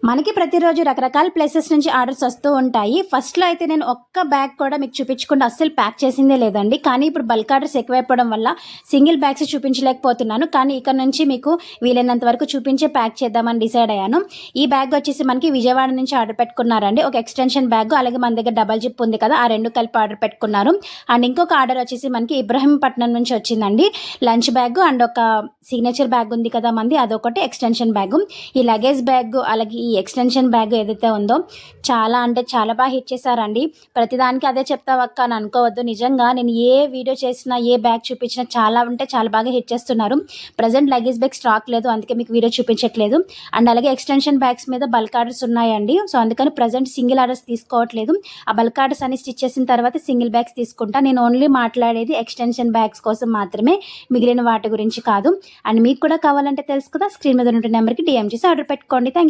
మనకి ప్రతిరోజు రకరకాల ప్లేసెస్ నుంచి ఆర్డర్స్ వస్తూ ఉంటాయి. ఫస్ట్‌లో అయితే నేను ఒక్క బ్యాగ్ కూడా మీకు చూపించకుండా అస్సలు ప్యాక్ చేసిందే లేదండి. కానీ ఇప్పుడు బల్క్ ఆర్డర్స్ ఎక్కువైపోవడం వల్ల సింగిల్ బ్యాగ్స్ చూపించలేకపోతున్నాను. కానీ ఇక నుంచి మీకు వీలైనంత వరకు చూపించే ప్యాక్ చేద్దామని డిసైడ్ అయ్యాను. ఈ బ్యాగ్ వచ్చేసి మనకి విజయవాడ నుంచి ఆర్డర్ పెట్టుకున్నారండి. ఒక ఎక్స్‌టెన్షన్ బ్యాగ్, అలాగే మన దగ్గర డబల్ జిప్ ఉంది కదా! ఆ 2 కలిపి ఆర్డర్ పెట్టుకున్నారు. అండ్ ఇంకొక ఆర్డర్ వచ్చేసి మనకి ఇబ్రహీంపట్నం నుంచి వచ్చిందండి. లంచ్ బ్యాగ్ అండ్ ఒక సిగ్నేచర్ బ్యాగ్ ఉంది కదా మనది, అదొకటి ఎక్స్‌టెన్షన్ బ్యాగు. ఈ లగేజ్ బ్యాగ్ అలాగే ఈ ఎక్స్టెన్షన్ బ్యాగ్ ఏదైతే ఉందో చాలా అంటే చాలా బాగా హిట్ చేశారండి. ప్రతిదానికి అదే చెప్తావక్క అని అనుకోవద్దు. నిజంగా నేను ఏ వీడియో చేసినా, ఏ బ్యాగ్ చూపించినా చాలా అంటే చాలా బాగా హిట్ చేస్తున్నారు. ప్రజెంట్ లగేజ్ బ్యాగ్ స్టాక్ లేదు, అందుకే మీకు వీడియో చూపించట్లేదు. అండ్ అలాగే ఎక్స్టెన్షన్ బ్యాగ్స్ మీద బల్క్ ఆర్డర్స్ ఉన్నాయండి. సో అందుకని ప్రజెంట్ సింగిల్ ఆర్డర్స్ తీసుకోవట్లేదు. ఆ బల్క్ ఆర్డర్స్ అన్ని స్టిచ్ చేసిన తర్వాత సింగిల్ బ్యాగ్స్ తీసుకుంటా. నేను ఓన్లీ మాట్లాడేది ఎక్స్టెన్షన్ బ్యాగ్స్ కోసం మాత్రమే, మిగిలిన వాటి గురించి కాదు. అండ్ మీకు కూడా కావాలంటే తెలుసు కదా, స్క్రీన్ మీద ఉన్న నెంబర్కి DM చేసి ఆర్డర్ పెట్టుకోండి. Thank you.